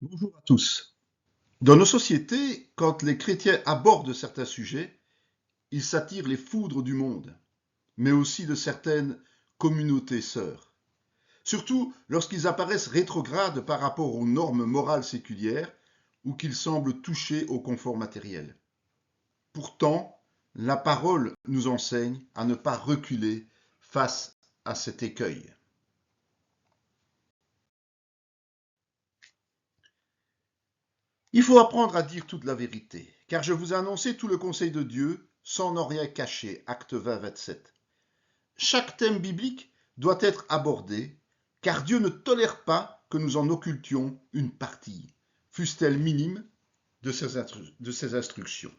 Bonjour à tous. Dans nos sociétés, quand les chrétiens abordent certains sujets, ils s'attirent les foudres du monde, mais aussi de certaines communautés sœurs. Surtout lorsqu'ils apparaissent rétrogrades par rapport aux normes morales séculières ou qu'ils semblent toucher au confort matériel. Pourtant, la parole nous enseigne à ne pas reculer face à cet écueil. Il faut apprendre à dire toute la vérité, car je vous ai annoncé tout le conseil de Dieu sans en rien cacher. Acte 20, 27. Chaque thème biblique doit être abordé, car Dieu ne tolère pas que nous en occultions une partie, fût-elle minime, de ses instructions.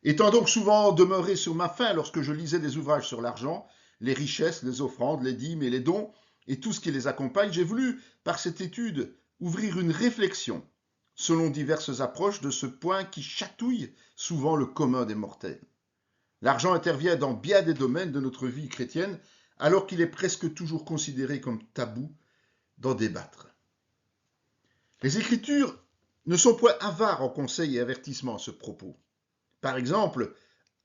Étant donc souvent demeuré sur ma faim lorsque je lisais des ouvrages sur l'argent, les richesses, les offrandes, les dîmes et les dons, et tout ce qui les accompagne, j'ai voulu, par cette étude, ouvrir une réflexion selon diverses approches de ce point qui chatouille souvent le commun des mortels. L'argent intervient dans bien des domaines de notre vie chrétienne, alors qu'il est presque toujours considéré comme tabou d'en débattre. Les Écritures ne sont point avares en conseils et avertissements à ce propos. Par exemple,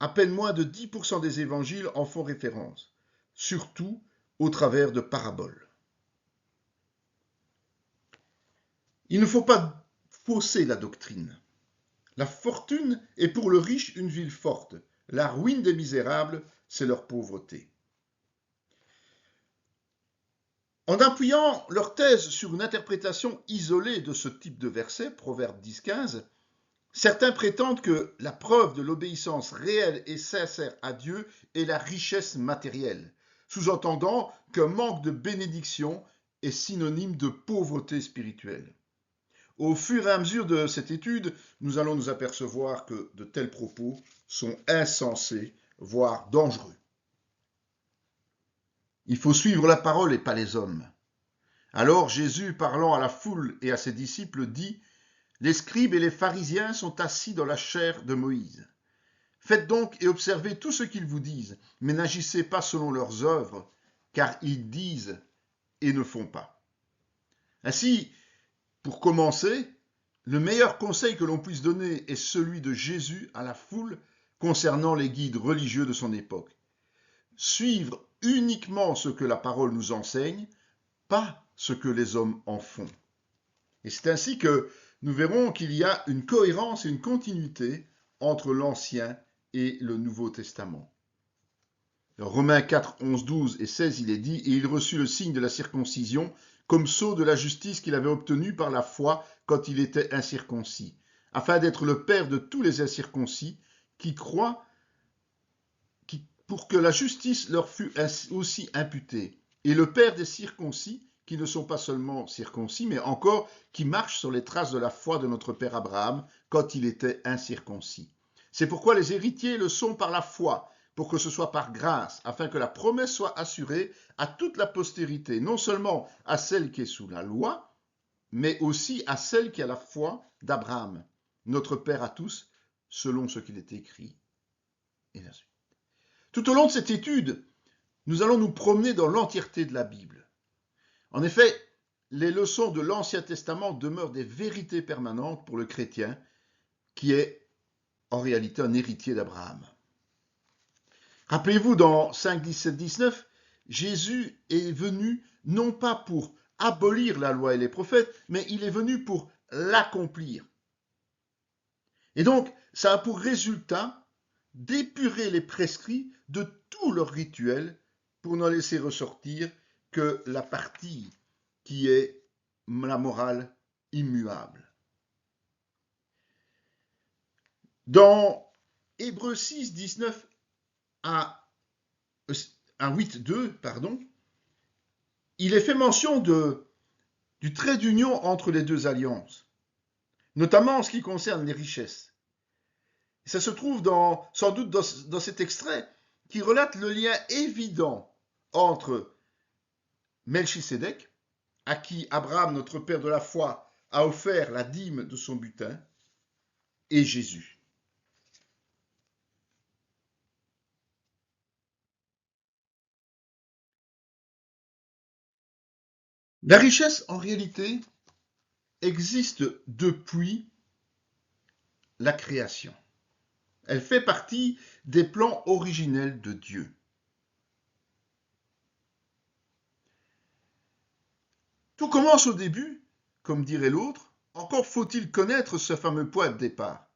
à peine moins de 10% des évangiles en font référence, surtout au travers de paraboles. Il ne faut pas fausser la doctrine. La fortune est pour le riche une ville forte. La ruine des misérables, c'est leur pauvreté. En appuyant leur thèse sur une interprétation isolée de ce type de verset, Proverbe 10-15, certains prétendent que la preuve de l'obéissance réelle et sincère à Dieu est la richesse matérielle, sous-entendant qu'un manque de bénédiction est synonyme de pauvreté spirituelle. Au fur et à mesure de cette étude, nous allons nous apercevoir que de tels propos sont insensés, voire dangereux. Il faut suivre la parole et pas les hommes. Alors Jésus, parlant à la foule et à ses disciples, dit « Les scribes et les pharisiens sont assis dans la chair de Moïse. Faites donc et observez tout ce qu'ils vous disent, mais n'agissez pas selon leurs œuvres, car ils disent et ne font pas. » Ainsi, pour commencer, le meilleur conseil que l'on puisse donner est celui de Jésus à la foule concernant les guides religieux de son époque. Suivre uniquement ce que la parole nous enseigne, pas ce que les hommes en font. Et c'est ainsi que nous verrons qu'il y a une cohérence et une continuité entre l'Ancien et le Nouveau Testament. Dans Romains 4, 11, 12 et 16, il est dit « Et il reçut le signe de la circoncision comme sceau de la justice qu'il avait obtenu par la foi quand il était incirconcis, afin d'être le père de tous les incirconcis qui croient pour que la justice leur fût aussi imputée, et le père des circoncis qui ne sont pas seulement circoncis, mais encore qui marchent sur les traces de la foi de notre père Abraham quand il était incirconcis. C'est pourquoi les héritiers le sont par la foi, pour que ce soit par grâce, afin que la promesse soit assurée à toute la postérité, non seulement à celle qui est sous la loi, mais aussi à celle qui a la foi d'Abraham, notre Père à tous, selon ce qu'il est écrit. Et la suite. Tout au long de cette étude, nous allons nous promener dans l'entièreté de la Bible. En effet, les leçons de l'Ancien Testament demeurent des vérités permanentes pour le chrétien, qui est en réalité un héritier d'Abraham. Rappelez-vous, dans 5, 17, 19, Jésus est venu non pas pour abolir la loi et les prophètes, mais il est venu pour l'accomplir. Et donc, ça a pour résultat d'épurer les prescrits de tous leurs rituels pour n'en laisser ressortir que la partie qui est la morale immuable. Dans Hébreux 6, 19 à 8, 2, il est fait mention du trait d'union entre les deux alliances, notamment en ce qui concerne les richesses. Ça se trouve sans doute dans cet extrait qui relate le lien évident entre Melchisédek, à qui Abraham, notre père de la foi, a offert la dîme de son butin, et Jésus. La richesse, en réalité, existe depuis la création. Elle fait partie des plans originels de Dieu. Tout commence au début, comme dirait l'autre, encore faut-il connaître ce fameux point de départ.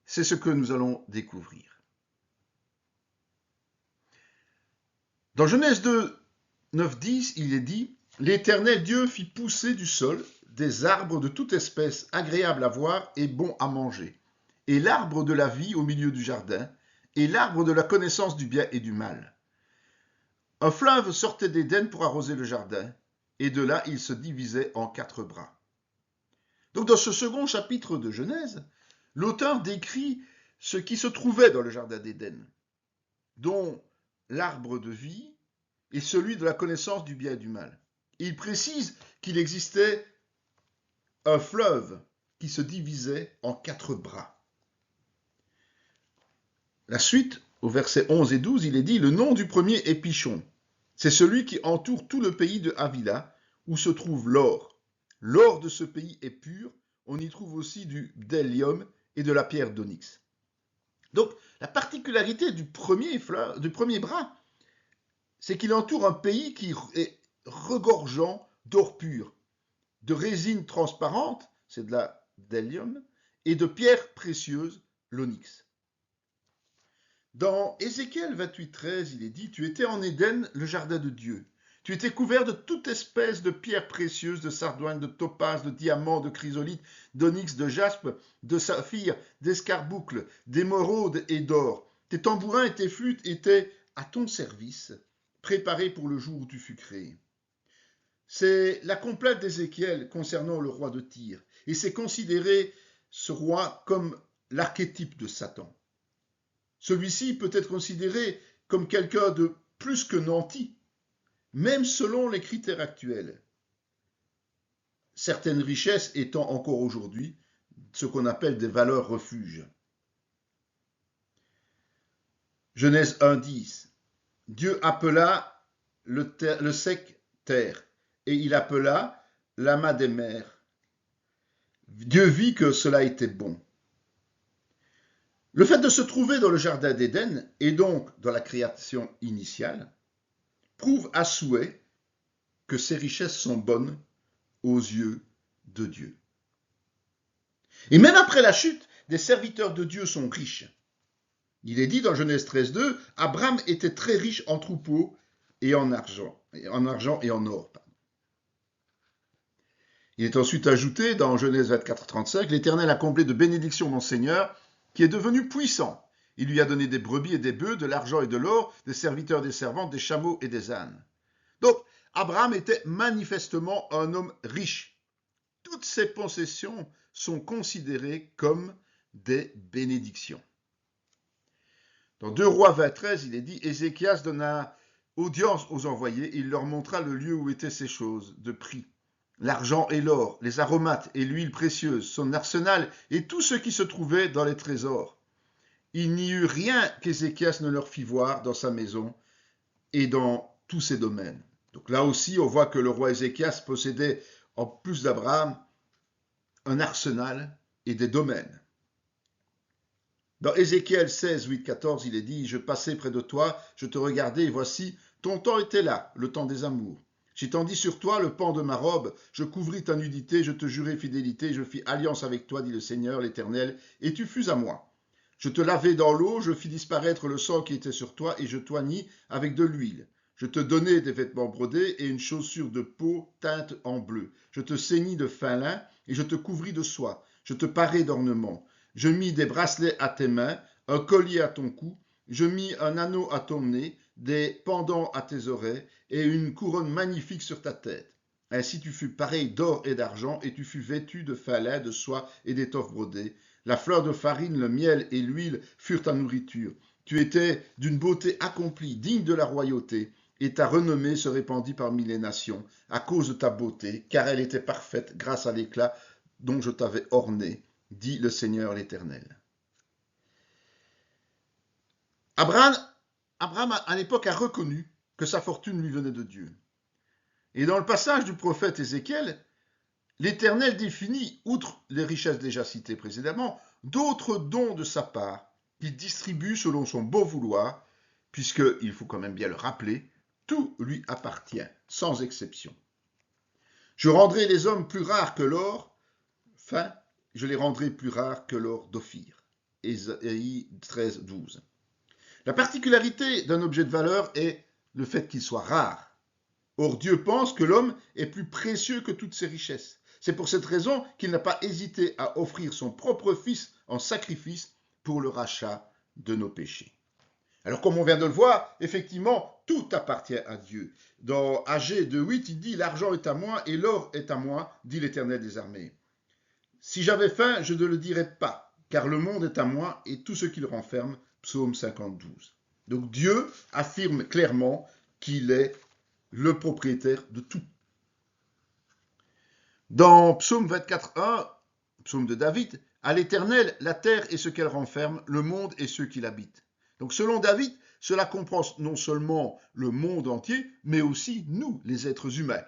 C'est ce que nous allons découvrir. Dans Genèse 2, 9, 10, il est dit « L'Éternel Dieu fit pousser du sol des arbres de toute espèce, agréables à voir et bons à manger, et l'arbre de la vie au milieu du jardin, et l'arbre de la connaissance du bien et du mal. Un fleuve sortait d'Éden pour arroser le jardin, et de là il se divisait en 4 bras. » Donc dans ce second chapitre de Genèse, l'auteur décrit ce qui se trouvait dans le jardin d'Éden, dont l'arbre de vie et celui de la connaissance du bien et du mal. Il précise qu'il existait un fleuve qui se divisait en 4 bras. La suite, au verset 11 et 12, il est dit « Le nom du premier est Pichon. C'est celui qui entoure tout le pays de Havila, où se trouve l'or. L'or de ce pays est pur. On y trouve aussi du bdellium et de la pierre d'onyx. » Donc, la particularité du premier bras, c'est qu'il entoure un pays qui est regorgeant d'or pur, de résine transparente, c'est de la bdellium, et de pierres précieuses, l'onyx. Dans Ézéchiel 28, 13, il est dit « Tu étais en Éden, le jardin de Dieu. Tu étais couvert de toute espèce de pierres précieuses, de sardoine, de topaze, de diamants, de chrysolite, d'onyx, de jaspe, de saphir, d'escarboucle, d'émeraude et d'or. Tes tambourins et tes flûtes étaient à ton service, préparés pour le jour où tu fus créé. » C'est la complète d'Ézéchiel concernant le roi de Tyr, et c'est considéré ce roi comme l'archétype de Satan. Celui-ci peut être considéré comme quelqu'un de plus que nanti, même selon les critères actuels. Certaines richesses étant encore aujourd'hui ce qu'on appelle des valeurs refuges. Genèse 1,10. Dieu appela le sec terre, et il appela l'amas des mers. Dieu vit que cela était bon. Le fait de se trouver dans le jardin d'Éden, et donc dans la création initiale, prouve à souhait que ces richesses sont bonnes aux yeux de Dieu. Et même après la chute, des serviteurs de Dieu sont riches. Il est dit dans Genèse 13,2, Abraham était très riche en troupeaux et en argent et en or. Il est ensuite ajouté dans Genèse 24,35, l'Éternel a comblé de bénédictions mon Seigneur, qui est devenu puissant. Il lui a donné des brebis et des bœufs, de l'argent et de l'or, des serviteurs et des servantes, des chameaux et des ânes. Donc, Abraham était manifestement un homme riche. Toutes ses possessions sont considérées comme des bénédictions. Dans 2 Rois 20,13, il est dit « Ézéchias donna audience aux envoyés, et il leur montra le lieu où étaient ces choses de prix, l'argent et l'or, les aromates et l'huile précieuse, son arsenal et tout ce qui se trouvait dans les trésors. Il n'y eut rien qu'Ézéchias ne leur fit voir dans sa maison et dans tous ses domaines. » Donc là aussi, on voit que le roi Ézéchias possédait, en plus d'Abraham, un arsenal et des domaines. Dans Ézéchiel 16, 8, 14, il est dit « Je passais près de toi, je te regardais, et voici, ton temps était là, le temps des amours. J'étendis sur toi le pan de ma robe, je couvris ta nudité, je te jurai fidélité, je fis alliance avec toi, dit le Seigneur, l'Éternel, et tu fus à moi. Je te lavai dans l'eau, je fis disparaître le sang qui était sur toi, et je t'oignis avec de l'huile. Je te donnai des vêtements brodés et une chaussure de peau teinte en bleu. Je te ceignis de fin lin, et je te couvris de soie. Je te parai d'ornements. Je mis des bracelets à tes mains, un collier à ton cou, je mis un anneau à ton nez, des pendants à tes oreilles, et une couronne magnifique sur ta tête. Ainsi tu fus pareil d'or et d'argent, et tu fus vêtu de fin lin, de soie et d'étoffe brodée. La fleur de farine, le miel et l'huile furent ta nourriture. Tu étais d'une beauté accomplie, digne de la royauté, et ta renommée se répandit parmi les nations, à cause de ta beauté, car elle était parfaite grâce à l'éclat dont je t'avais orné, dit le Seigneur l'Éternel. Abraham, à l'époque, a reconnu que sa fortune lui venait de Dieu. Et dans le passage du prophète Ézéchiel, l'Éternel définit, outre les richesses déjà citées précédemment, d'autres dons de sa part qu'il distribue selon son bon vouloir, puisqu'il faut quand même bien le rappeler, tout lui appartient, sans exception. Je rendrai les hommes plus rares que l'or, enfin, je les rendrai plus rares que l'or d'Ophir. Ésaïe 13, 12. La particularité d'un objet de valeur est le fait qu'il soit rare. Or, Dieu pense que l'homme est plus précieux que toutes ses richesses. C'est pour cette raison qu'il n'a pas hésité à offrir son propre fils en sacrifice pour le rachat de nos péchés. Alors, comme on vient de le voir, effectivement, tout appartient à Dieu. Dans Agé 2.8, il dit « L'argent est à moi et l'or est à moi, dit l'Éternel des armées. Si j'avais faim, je ne le dirais pas, car le monde est à moi et tout ce qu'il renferme. » Psaume 52. Donc Dieu affirme clairement qu'il est le propriétaire de tout. Dans Psaume 24.1, psaume de David, « À l'Éternel, la terre et ce qu'elle renferme, le monde et ceux qui l'habitent. » Donc selon David, cela comprend non seulement le monde entier, mais aussi nous, les êtres humains.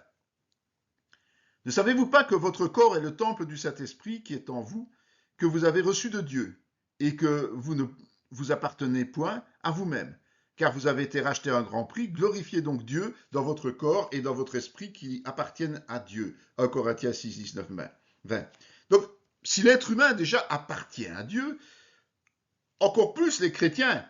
Ne savez-vous pas que votre corps est le temple du Saint-Esprit qui est en vous, que vous avez reçu de Dieu, et que vous ne vous appartenez point à vous-même, car vous avez été racheté à un grand prix, glorifiez donc Dieu dans votre corps et dans votre esprit qui appartiennent à Dieu. 1 Corinthiens 6, 19, 20. Donc, si l'être humain déjà appartient à Dieu, encore plus les chrétiens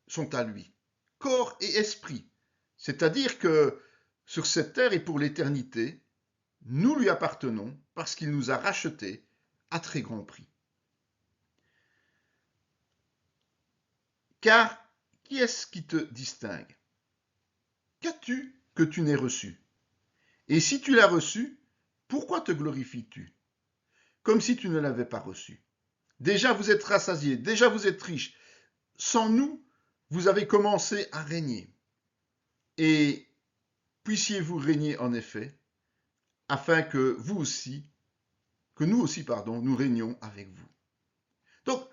sont à lui, corps et esprit. C'est-à-dire que sur cette terre et pour l'éternité, nous lui appartenons parce qu'il nous a rachetés à très grand prix. Car qui est-ce qui te distingue? Qu'as-tu que tu n'aies reçu? Et si tu l'as reçu, pourquoi te glorifies-tu? Comme si tu ne l'avais pas reçu. Déjà vous êtes rassasiés, déjà vous êtes riches. Sans nous, vous avez commencé à régner. Et puissiez-vous régner en effet, afin que nous aussi, nous régnions avec vous. Donc,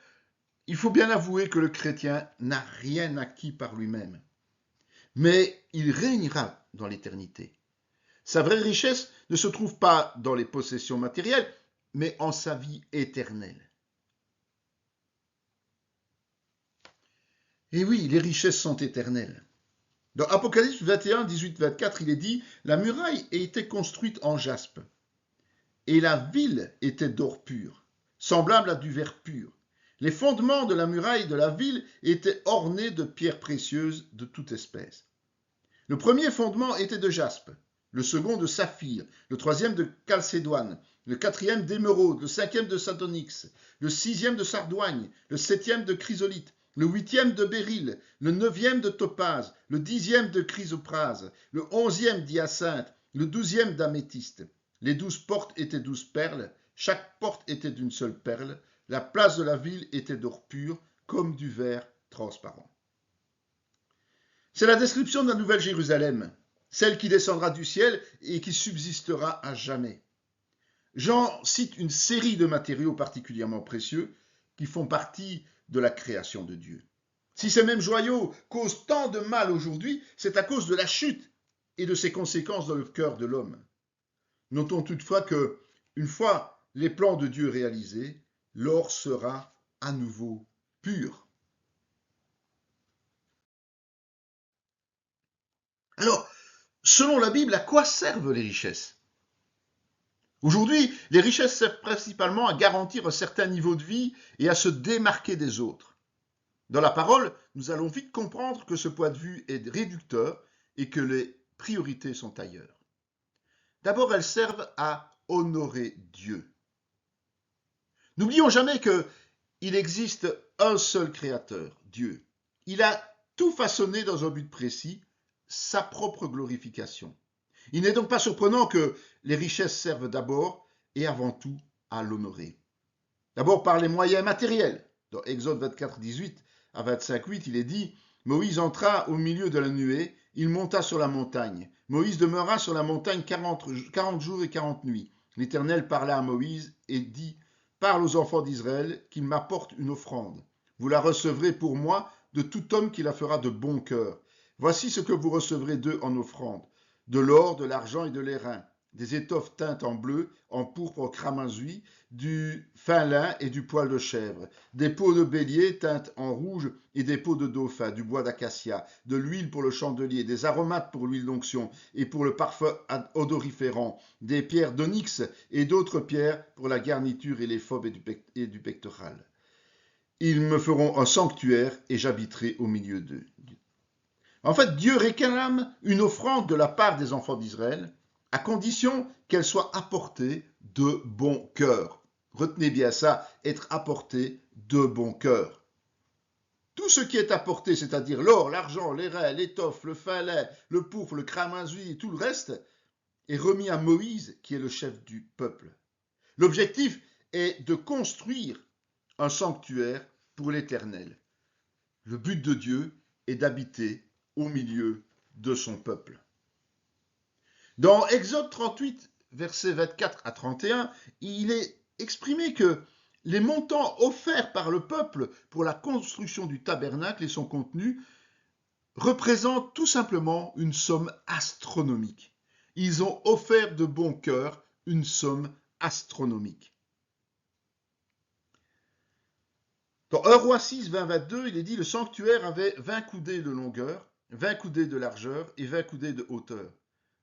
il faut bien avouer que le chrétien n'a rien acquis par lui-même, mais il régnera dans l'éternité. Sa vraie richesse ne se trouve pas dans les possessions matérielles, mais en sa vie éternelle. Et oui, les richesses sont éternelles. Dans Apocalypse 21, 18, 24, il est dit « La muraille était construite en jaspe, et la ville était d'or pur, semblable à du verre pur. Les fondements de la muraille de la ville étaient ornés de pierres précieuses de toute espèce. Le premier fondement était de jaspe, le second de saphir, le troisième de chalcédoine, le quatrième d'émeraude, le cinquième de sardonyx, le sixième de sardoigne, le septième de chrysolite, le huitième de béryl, le neuvième de topaze, le dixième de chrysoprase, le onzième d'hyacinthe, le douzième d'améthyste. Les 12 portes étaient 12 perles, chaque porte était d'une seule perle, la place de la ville était d'or pur, comme du verre transparent. » C'est la description de la Nouvelle Jérusalem, celle qui descendra du ciel et qui subsistera à jamais. Jean cite une série de matériaux particulièrement précieux qui font partie de la création de Dieu. Si ces mêmes joyaux causent tant de mal aujourd'hui, c'est à cause de la chute et de ses conséquences dans le cœur de l'homme. Notons toutefois que, une fois les plans de Dieu réalisés, l'or sera à nouveau pur. Alors, selon la Bible, à quoi servent les richesses? Aujourd'hui, les richesses servent principalement à garantir un certain niveau de vie et à se démarquer des autres. Dans la parole, nous allons vite comprendre que ce point de vue est réducteur et que les priorités sont ailleurs. D'abord, elles servent à honorer Dieu. N'oublions jamais qu'il existe un seul créateur, Dieu. Il a tout façonné dans un but précis, sa propre glorification. Il n'est donc pas surprenant que les richesses servent d'abord et avant tout à l'honorer. D'abord par les moyens matériels. Dans Exode 24, 18 à 25, 8, il est dit « Moïse entra au milieu de la nuée, il monta sur la montagne. Moïse demeura sur la montagne 40 jours et 40 nuits. L'Éternel parla à Moïse et dit « Parle aux enfants d'Israël qu'ils m'apportent une offrande. Vous la recevrez pour moi de tout homme qui la fera de bon cœur. Voici ce que vous recevrez d'eux en offrande. De l'or, de l'argent et de l'airain, des étoffes teintes en bleu, en pourpre cramoisi, du fin lin et du poil de chèvre, des peaux de bélier teintes en rouge et des peaux de dauphin, du bois d'acacia, de l'huile pour le chandelier, des aromates pour l'huile d'onction et pour le parfum odoriférant, des pierres d'onyx et d'autres pierres pour la garniture et les phobes et du pectoral. Ils me feront un sanctuaire et j'habiterai au milieu d'eux. En fait, Dieu réclame une offrande de la part des enfants d'Israël, à condition qu'elle soit apportée de bon cœur. Retenez bien ça, être apporté de bon cœur. Tout ce qui est apporté, c'est-à-dire l'or, l'argent, les reins, l'étoffe, le fin lin, le pourpre, le cramoisi et tout le reste, est remis à Moïse, qui est le chef du peuple. L'objectif est de construire un sanctuaire pour l'Éternel. Le but de Dieu est d'habiter au milieu de son peuple. Dans Exode 38, versets 24 à 31, il est exprimé que les montants offerts par le peuple pour la construction du tabernacle et son contenu représentent tout simplement une somme astronomique. Ils ont offert de bon cœur une somme astronomique. Dans 1 Roi 6, 20-22, il est dit « Le sanctuaire avait 20 coudées de longueur, 20 coudées de largeur et 20 coudées de hauteur.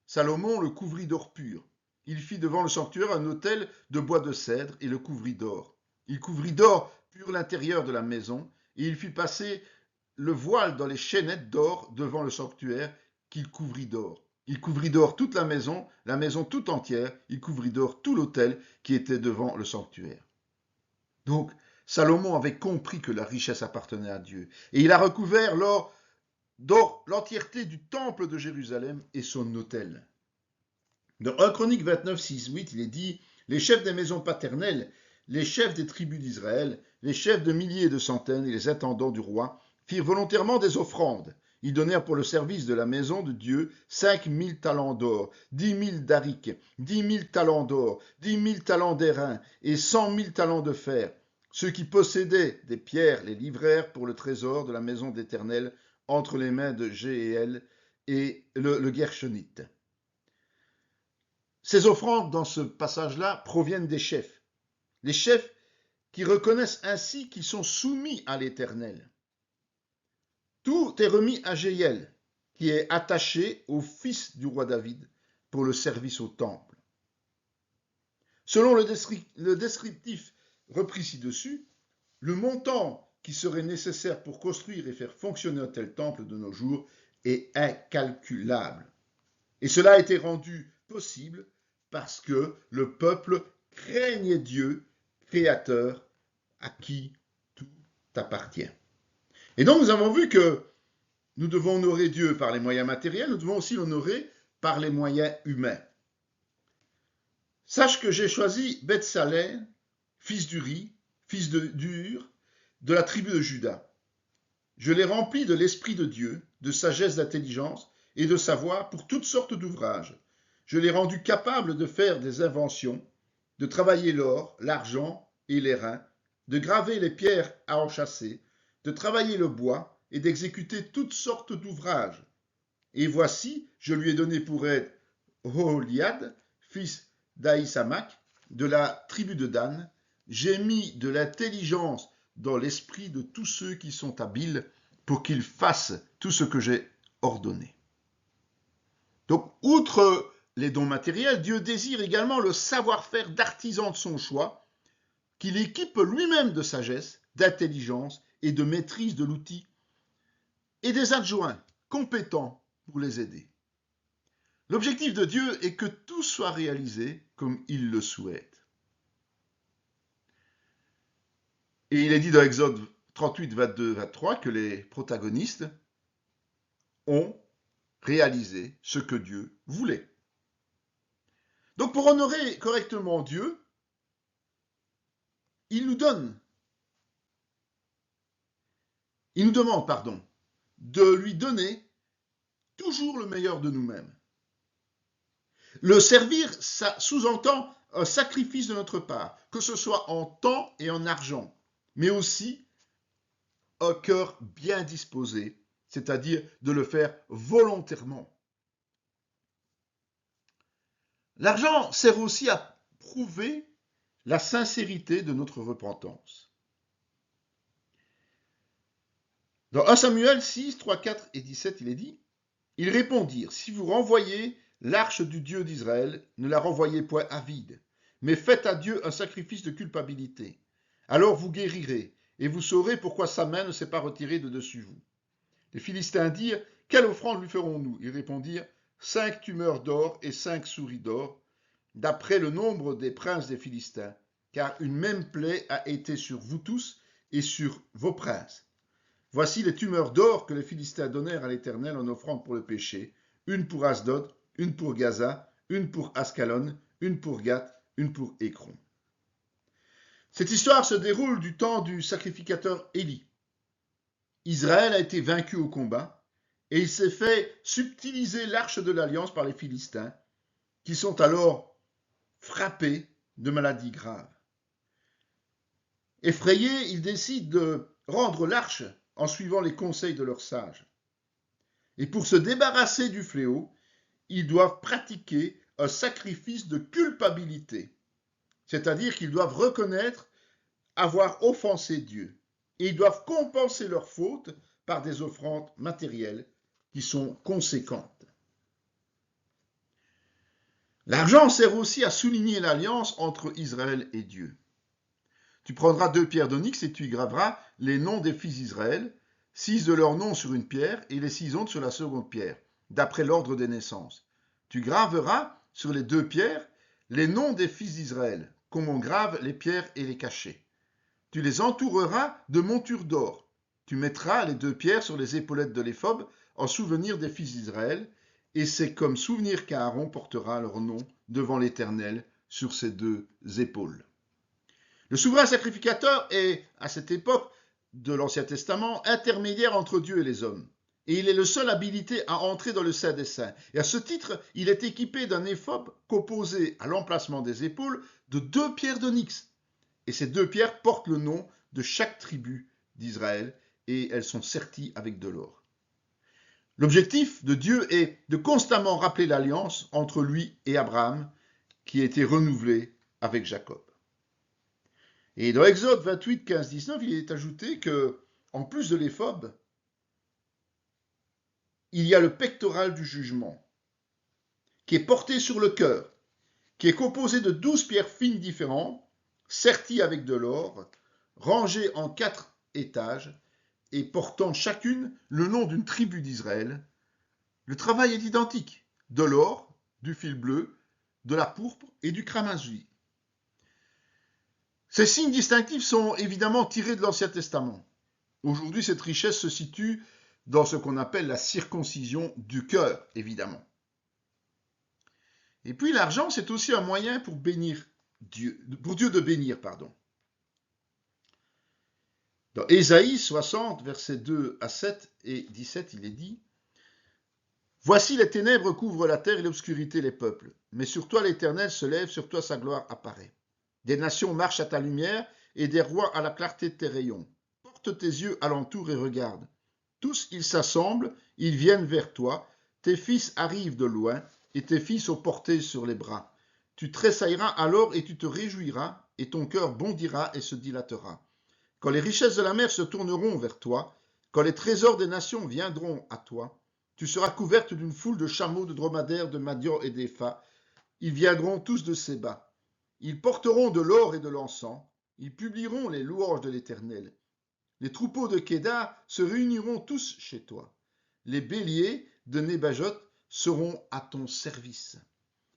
Salomon le couvrit d'or pur. Il fit devant le sanctuaire un autel de bois de cèdre et le couvrit d'or. Il couvrit d'or pur l'intérieur de la maison et il fit passer le voile dans les chaînettes d'or devant le sanctuaire qu'il couvrit d'or. Il couvrit d'or toute la maison tout entière, il couvrit d'or tout l'autel qui était devant le sanctuaire. » Donc, Salomon avait compris que la richesse appartenait à Dieu. Et il a recouvert d'or l'entièreté du temple de Jérusalem et son autel. Dans 1 Chronique 29, 6, 8, il est dit « Les chefs des maisons paternelles, les chefs des tribus d'Israël, les chefs de milliers et de centaines et les intendants du roi firent volontairement des offrandes. Ils donnèrent pour le service de la maison de Dieu 5000 talents d'or, 10 000 darics, 10 000 talents d'or, 10 000 talents d'airain et 100 000 talents de fer. Ceux qui possédaient des pierres les livrèrent pour le trésor de la maison d'Éternel entre les mains de Jéhéel et le Gershonite. » Ces offrandes dans ce passage-là proviennent des chefs. Les chefs qui reconnaissent ainsi qu'ils sont soumis à l'Éternel. Tout est remis à Jéhiel, qui est attaché au fils du roi David pour le service au temple. Selon le descriptif repris ci-dessus, le montant qui serait nécessaire pour construire et faire fonctionner un tel temple de nos jours est incalculable. Et cela a été rendu possible parce que le peuple craignait Dieu, créateur, à qui tout appartient. Et donc nous avons vu que nous devons honorer Dieu par les moyens matériels, nous devons aussi l'honorer par les moyens humains. Sache que j'ai choisi Bethsalel, fils d'Uri, fils d'Ur, de la tribu de Juda. Je l'ai rempli de l'Esprit de Dieu, de sagesse, d'intelligence et de savoir pour toutes sortes d'ouvrages. Je l'ai rendu capable de faire des inventions, de travailler l'or, l'argent et les reins, de graver les pierres à enchâsser, de travailler le bois et d'exécuter toutes sortes d'ouvrages. Et voici, je lui ai donné pour aide Oholiad, fils d'Ahisamach, de la tribu de Dan. J'ai mis de l'intelligence dans l'esprit de tous ceux qui sont habiles pour qu'ils fassent tout ce que j'ai ordonné. Donc, outre les dons matériels, Dieu désire également le savoir-faire d'artisan de son choix, qu'il équipe lui-même de sagesse, d'intelligence et de maîtrise de l'outil, et des adjoints compétents pour les aider. L'objectif de Dieu est que tout soit réalisé comme il le souhaite. Et il est dit dans Exode 38, 22, 23 que les protagonistes ont réalisé ce que Dieu voulait. Donc pour honorer correctement Dieu, il nous demande, de lui donner toujours le meilleur de nous-mêmes. Le servir, ça sous-entend un sacrifice de notre part, que ce soit en temps et en argent, mais aussi un cœur bien disposé, c'est-à-dire de le faire volontairement. L'argent sert aussi à prouver la sincérité de notre repentance. Dans 1 Samuel 6, 3, 4 et 17, il est dit, « Ils répondirent, si vous renvoyez l'arche du Dieu d'Israël, ne la renvoyez point à vide, mais faites à Dieu un sacrifice de culpabilité. Alors vous guérirez, et vous saurez pourquoi sa main ne s'est pas retirée de dessus vous. » Les Philistins dirent, « Quelle offrande lui ferons-nous » Ils répondirent, « 5 tumeurs d'or et 5 souris d'or, d'après le nombre des princes des Philistins, car une même plaie a été sur vous tous et sur vos princes. Voici les tumeurs d'or que les Philistins donnèrent à l'Éternel en offrande pour le péché, une pour Asdod, une pour Gaza, une pour Ascalon, une pour Gath, une pour Écron. » Cette histoire se déroule du temps du sacrificateur Élie. Israël a été vaincu au combat et il s'est fait subtiliser l'arche de l'alliance par les Philistins, qui sont alors frappés de maladies graves. Effrayés, ils décident de rendre l'arche en suivant les conseils de leurs sages. Et pour se débarrasser du fléau, ils doivent pratiquer un sacrifice de culpabilité, c'est-à-dire qu'ils doivent reconnaître avoir offensé Dieu. Et ils doivent compenser leurs fautes par des offrandes matérielles qui sont conséquentes. L'argent sert aussi à souligner l'alliance entre Israël et Dieu. Tu prendras 2 pierres d'onyx et tu y graveras les noms des fils d'Israël, 6 de leurs noms sur une pierre et les 6 autres sur la seconde pierre, d'après l'ordre des naissances. Tu graveras sur les 2 pierres les noms des fils d'Israël, comme on grave les pierres et les cachets. Tu les entoureras de montures d'or. Tu mettras les 2 pierres sur les épaulettes de l'éphod en souvenir des fils d'Israël, et c'est comme souvenir qu'Aaron portera leur nom devant l'Éternel sur ses 2 épaules. Le souverain sacrificateur est, à cette époque de l'Ancien Testament, intermédiaire entre Dieu et les hommes. Et il est le seul habilité à entrer dans le Saint des Saints. Et à ce titre, il est équipé d'un éphod composé à l'emplacement des épaules de 2 pierres d'onyx. Et ces 2 pierres portent le nom de chaque tribu d'Israël et elles sont serties avec de l'or. L'objectif de Dieu est de constamment rappeler l'alliance entre lui et Abraham qui a été renouvelée avec Jacob. Et dans Exode 28, 15, 19, il est ajouté que, en plus de l'éphod, il y a le pectoral du jugement, qui est porté sur le cœur, qui est composé de 12 pierres fines différentes, serties avec de l'or, rangées en 4 étages et portant chacune le nom d'une tribu d'Israël. Le travail est identique, de l'or, du fil bleu, de la pourpre et du cramoisi. Ces signes distinctifs sont évidemment tirés de l'Ancien Testament. Aujourd'hui, cette richesse se situe dans ce qu'on appelle la circoncision du cœur, évidemment. Et puis l'argent, c'est aussi un moyen pour Dieu de bénir. Dans Ésaïe 60, versets 2 à 7 et 17, il est dit « Voici les ténèbres couvrent la terre et l'obscurité les peuples, mais sur toi l'Éternel se lève, sur toi sa gloire apparaît. Des nations marchent à ta lumière et des rois à la clarté de tes rayons. Porte tes yeux alentour et regarde. Tous ils s'assemblent, ils viennent vers toi. Tes fils arrivent de loin et tes filles sont portés sur les bras. Tu tressailleras alors et tu te réjouiras et ton cœur bondira et se dilatera. Quand les richesses de la mer se tourneront vers toi, quand les trésors des nations viendront à toi, tu seras couverte d'une foule de chameaux, de dromadaires, de Madian et d'Épha. Ils viendront tous de Séba. Ils porteront de l'or et de l'encens. Ils publieront les louanges de l'Éternel. Les troupeaux de Kédar se réuniront tous chez toi. Les béliers de Nébajot seront à ton service.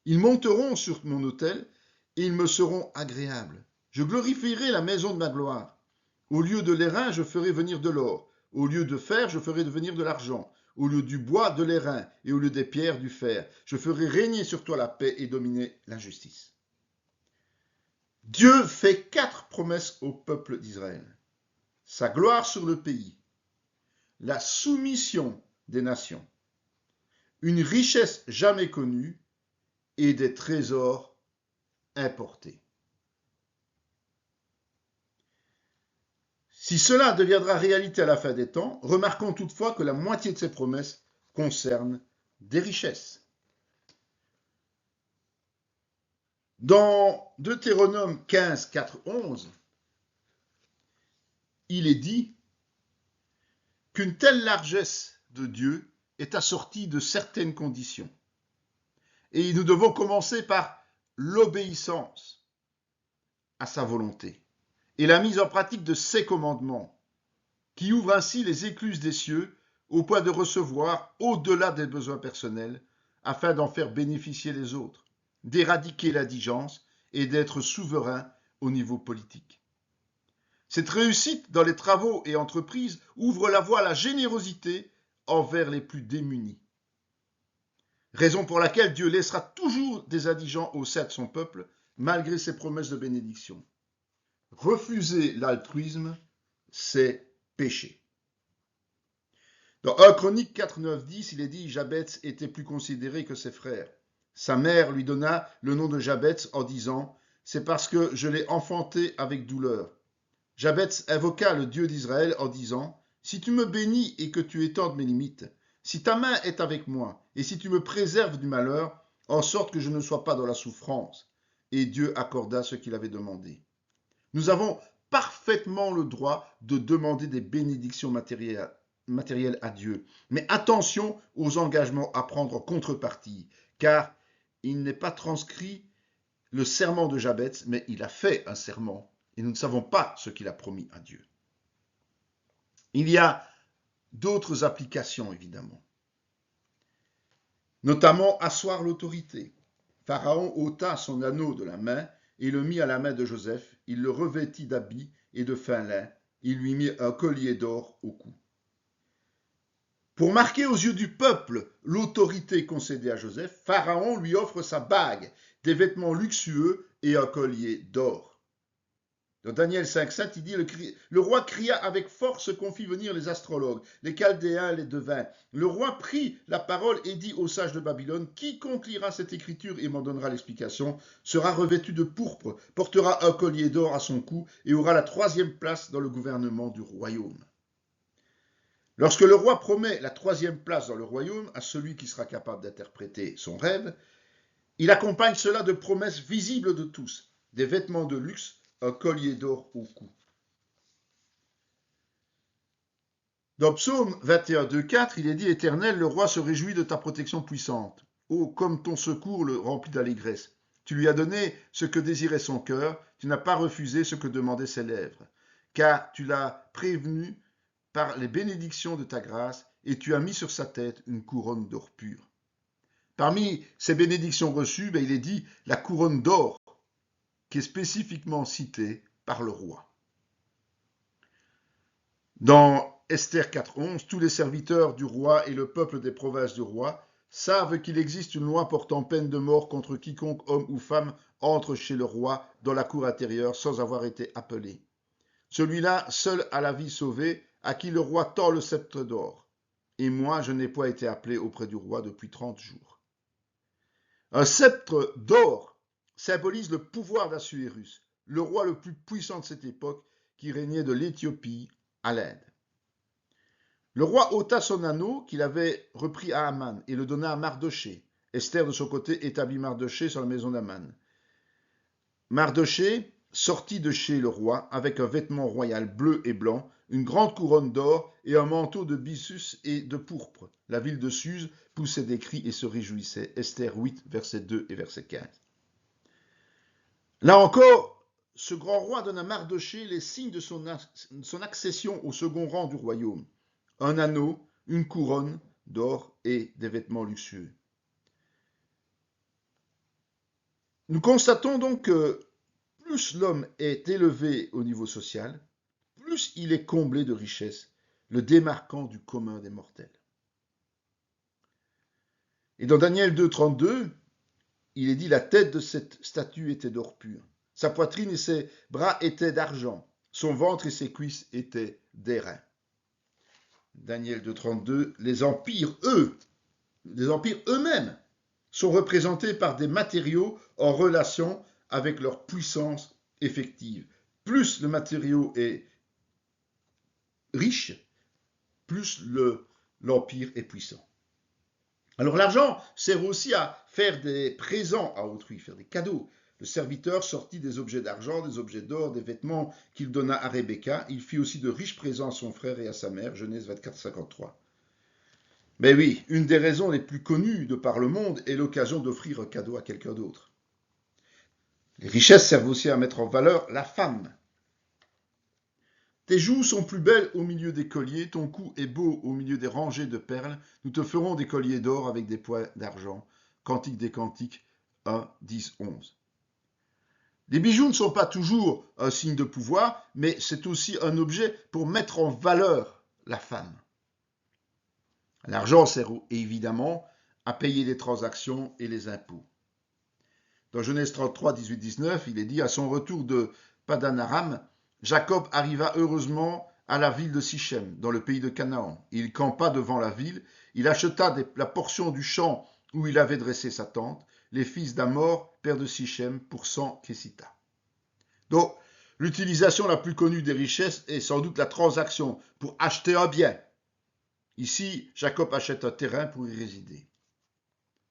Ils monteront sur mon autel et ils me seront agréables. Je glorifierai la maison de ma gloire. Au lieu de l'airain, je ferai venir de l'or. Au lieu de fer, je ferai venir de l'argent. Au lieu du bois, de l'airain. Et au lieu des pierres, du fer. Je ferai régner sur toi la paix et dominer l'injustice. Dieu fait 4 promesses au peuple d'Israël. Sa gloire sur le pays, la soumission des nations, une richesse jamais connue et des trésors importés. Si cela deviendra réalité à la fin des temps, remarquons toutefois que la moitié de ces promesses concerne des richesses. Dans Deutéronome 15, 4, 11, il est dit qu'une telle largesse de Dieu est assortie de certaines conditions. Et nous devons commencer par l'obéissance à sa volonté et la mise en pratique de ses commandements, qui ouvrent ainsi les écluses des cieux au point de recevoir au-delà des besoins personnels, afin d'en faire bénéficier les autres, d'éradiquer l'indigence et d'être souverain au niveau politique. Cette réussite dans les travaux et entreprises ouvre la voie à la générosité envers les plus démunis. Raison pour laquelle Dieu laissera toujours des indigents au sein de son peuple, malgré ses promesses de bénédiction. Refuser l'altruisme, c'est péché. Dans 1 Chronique 4, 9, 10, il est dit « Jabetz était plus considéré que ses frères. Sa mère lui donna le nom de Jabetz en disant « C'est parce que je l'ai enfanté avec douleur. » Jabetz invoqua le Dieu d'Israël en disant « Si tu me bénis et que tu étendes mes limites, si ta main est avec moi, et si tu me préserves du malheur, en sorte que je ne sois pas dans la souffrance. » Et Dieu accorda ce qu'il avait demandé. Nous avons parfaitement le droit de demander des bénédictions matérielles à Dieu. Mais attention aux engagements à prendre en contrepartie, car il n'est pas transcrit le serment de Jabetz, mais il a fait un serment, et nous ne savons pas ce qu'il a promis à Dieu. Il y a d'autres applications, évidemment, notamment asseoir l'autorité. Pharaon ôta son anneau de la main et le mit à la main de Joseph. Il le revêtit d'habits et de fin lin. Il lui mit un collier d'or au cou. Pour marquer aux yeux du peuple l'autorité concédée à Joseph, Pharaon lui offre sa bague, des vêtements luxueux et un collier d'or. Dans Daniel 5,7, il dit le roi cria avec force qu'on fit venir les astrologues, les chaldéens, les devins. Le roi prit la parole et dit aux sages de Babylone quiconque lira cette écriture et m'en donnera l'explication sera revêtu de pourpre, portera un collier d'or à son cou et aura la 3e place dans le gouvernement du royaume. Lorsque le roi promet la 3e place dans le royaume à celui qui sera capable d'interpréter son rêve, il accompagne cela de promesses visibles de tous, des vêtements de luxe, un collier d'or au cou. Dans Psaume 21, 2, 4, il est dit « Éternel, le roi se réjouit de ta protection puissante. Oh, comme ton secours le remplit d'allégresse. Tu lui as donné ce que désirait son cœur, tu n'as pas refusé ce que demandaient ses lèvres, car tu l'as prévenu par les bénédictions de ta grâce, et tu as mis sur sa tête une couronne d'or pur. » Parmi ces bénédictions reçues, il est dit la couronne d'or, qui est spécifiquement citée par le roi. Dans Esther 4.11, tous les serviteurs du roi et le peuple des provinces du roi savent qu'il existe une loi portant peine de mort contre quiconque homme ou femme entre chez le roi dans la cour intérieure sans avoir été appelé. Celui-là seul a la vie sauvée, à qui le roi tend le sceptre d'or. Et moi, je n'ai pas été appelé auprès du roi depuis 30 jours. Un sceptre d'or symbolise le pouvoir d'Assuérus, le roi le plus puissant de cette époque qui régnait de l'Éthiopie à l'Inde. Le roi ôta son anneau qu'il avait repris à Aman et le donna à Mardoché. Esther, de son côté, établit Mardoché sur la maison d'Aman. Mardoché sortit de chez le roi avec un vêtement royal bleu et blanc, une grande couronne d'or et un manteau de byssus et de pourpre. La ville de Suse poussait des cris et se réjouissait. Esther 8, verset 2 et verset 15. Là encore, ce grand roi donne à Mardoché les signes de son accession au second rang du royaume. Un anneau, une couronne d'or et des vêtements luxueux. Nous constatons donc que plus l'homme est élevé au niveau social, plus il est comblé de richesses, le démarquant du commun des mortels. Et dans Daniel 2.32, il est dit « La tête de cette statue était d'or pur. Sa poitrine et ses bras étaient d'argent. Son ventre et ses cuisses étaient d'airain. » Daniel 2.32, les empires eux-mêmes sont représentés par des matériaux en relation avec leur puissance effective. Plus le matériau est riche, plus l'empire est puissant. Alors l'argent sert aussi à faire des présents à autrui, faire des cadeaux. Le serviteur sortit des objets d'argent, des objets d'or, des vêtements qu'il donna à Rebecca. Il fit aussi de riches présents à son frère et à sa mère. Genèse 24, 53. Mais oui, une des raisons les plus connues de par le monde est l'occasion d'offrir un cadeau à quelqu'un d'autre. Les richesses servent aussi à mettre en valeur la femme. Tes joues sont plus belles au milieu des colliers, ton cou est beau au milieu des rangées de perles. Nous te ferons des colliers d'or avec des poids d'argent. Cantique des Cantiques 1, 10, 11. Les bijoux ne sont pas toujours un signe de pouvoir, mais c'est aussi un objet pour mettre en valeur la femme. L'argent sert évidemment à payer les transactions et les impôts. Dans Genèse 33, 18, 19, il est dit, à son retour de Padan-Aram, Jacob arriva heureusement à la ville de Sichem, dans le pays de Canaan. Il campa devant la ville, il acheta la portion du champ où il avait dressé sa tente, les fils d'Amor, père de Sichem, pour 100 kessitas. Donc, l'utilisation la plus connue des richesses est sans doute la transaction pour acheter un bien. Ici, Jacob achète un terrain pour y résider.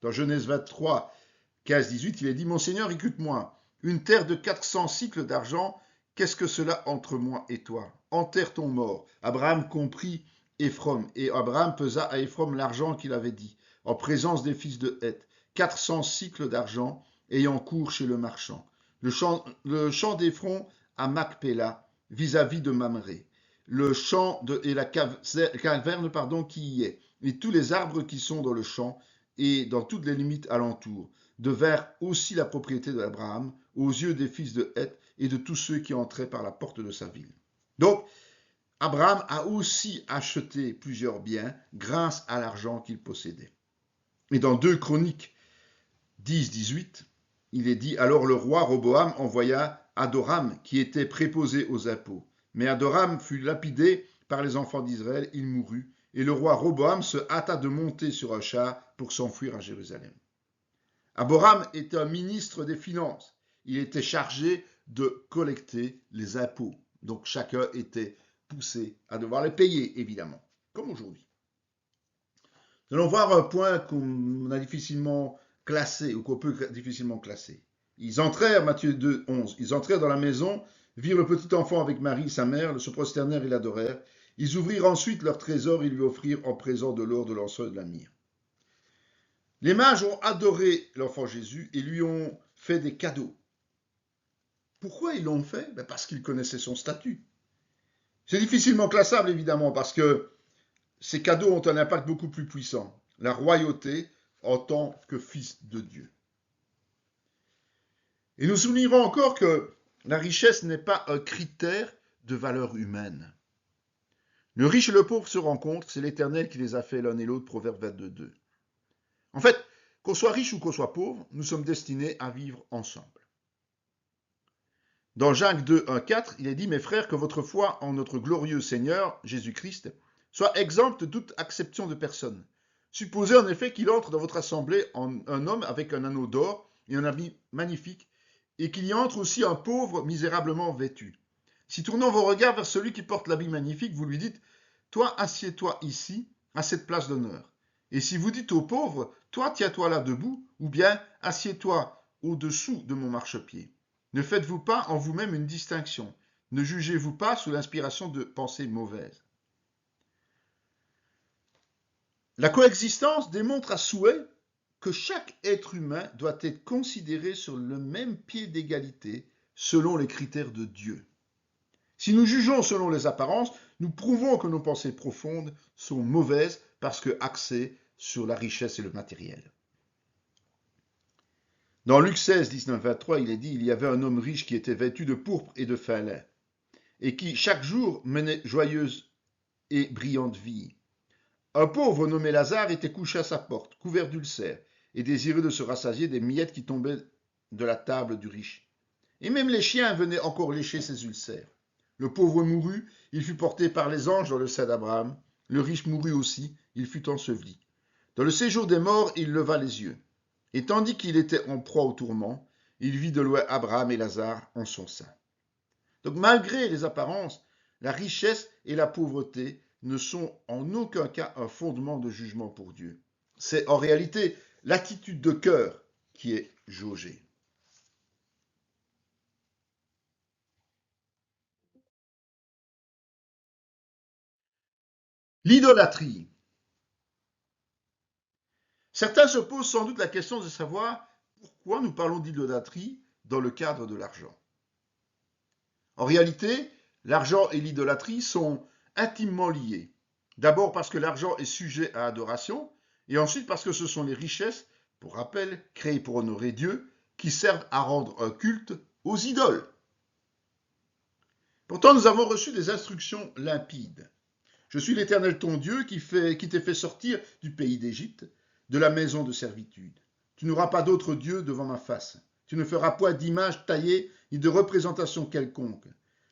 Dans Genèse 23, 15, 18, il est dit, « Mon Seigneur, écoute-moi, une terre de 400 cycles d'argent, qu'est-ce que cela entre moi et toi? Enterre ton mort. » Abraham comprit Éphron, et Abraham pesa à Éphron l'argent qu'il avait dit, en présence des fils de Heth, 400 cycles d'argent, ayant cours chez le marchand. Le champ d'Éphron à Macpéla, vis-à-vis de Mamré, le champ et la caverne qui y est, et tous les arbres qui sont dans le champ, et dans toutes les limites alentour, devinrent aussi la propriété d'Abraham aux yeux des fils de Heth et de tous ceux qui entraient par la porte de sa ville. Donc, Abraham a aussi acheté plusieurs biens grâce à l'argent qu'il possédait. Et dans 2 Chroniques 10, 18, il est dit, alors le roi Roboam envoya Adoram, qui était préposé aux impôts. Mais Adoram fut lapidé par les enfants d'Israël, il mourut, et le roi Roboam se hâta de monter sur un char pour s'enfuir à Jérusalem. Adoram était un ministre des Finances. Il était chargé de collecter les impôts. Donc chacun était poussé à devoir les payer, évidemment, comme aujourd'hui. Nous allons voir un point qu'on a difficilement classé, ou qu'on peut difficilement classer. Ils entrèrent, Matthieu 2, 11, ils entrèrent dans la maison, virent le petit enfant avec Marie, sa mère, se prosternèrent et l'adorèrent. Ils ouvrirent ensuite leur trésor et lui offrirent en présent de l'or, de l'encens et de la myrrhe. Les mages ont adoré l'enfant Jésus et lui ont fait des cadeaux. Pourquoi ils l'ont fait? Parce qu'ils connaissaient son statut. C'est difficilement classable, évidemment, parce que ces cadeaux ont un impact beaucoup plus puissant. La royauté en tant que fils de Dieu. Et nous soulignerons encore que la richesse n'est pas un critère de valeur humaine. Le riche et le pauvre se rencontrent, c'est l'Éternel qui les a fait l'un et l'autre, Proverbe 22, 2. En fait, qu'on soit riche ou qu'on soit pauvre, nous sommes destinés à vivre ensemble. Dans Jacques 2, 1, 4, il est dit, « Mes frères, que votre foi en notre glorieux Seigneur, Jésus-Christ, soit exempte de toute acception de personne. Supposez en effet qu'il entre dans votre assemblée un homme avec un anneau d'or et un habit magnifique, et qu'il y entre aussi un pauvre misérablement vêtu. Si tournant vos regards vers celui qui porte l'habit magnifique, vous lui dites, « Toi, assieds-toi ici, à cette place d'honneur. » Et si vous dites au pauvre, « Toi, tiens-toi là debout, ou bien assieds-toi au-dessous de mon marchepied. » Ne faites-vous pas en vous-même une distinction. Ne jugez-vous pas sous l'inspiration de pensées mauvaises. La coexistence démontre à souhait que chaque être humain doit être considéré sur le même pied d'égalité selon les critères de Dieu. Si nous jugeons selon les apparences, nous prouvons que nos pensées profondes sont mauvaises parce que axées sur la richesse et le matériel. Dans Luc 16, 19, 23, il est dit, il y avait un homme riche qui était vêtu de pourpre et de fin lin, et qui chaque jour menait joyeuse et brillante vie. Un pauvre nommé Lazare était couché à sa porte, couvert d'ulcères, et désireux de se rassasier des miettes qui tombaient de la table du riche. Et même les chiens venaient encore lécher ses ulcères. Le pauvre mourut, il fut porté par les anges dans le sein d'Abraham. Le riche mourut aussi, il fut enseveli. Dans le séjour des morts, il leva les yeux. Et tandis qu'il était en proie au tourment, il vit de loin Abraham et Lazare en son sein. Donc malgré les apparences, la richesse et la pauvreté ne sont en aucun cas un fondement de jugement pour Dieu. C'est en réalité l'attitude de cœur qui est jaugée. L'idolâtrie. Certains se posent sans doute la question de savoir pourquoi nous parlons d'idolâtrie dans le cadre de l'argent. En réalité, l'argent et l'idolâtrie sont intimement liés. D'abord parce que l'argent est sujet à adoration, et ensuite parce que ce sont les richesses, pour rappel, créées pour honorer Dieu, qui servent à rendre un culte aux idoles. Pourtant, nous avons reçu des instructions limpides. Je suis l'Éternel ton Dieu qui t'ai fait sortir du pays d'Égypte, de la maison de servitude. Tu n'auras pas d'autre Dieu devant ma face. Tu ne feras point d'image taillée ni de représentation quelconque.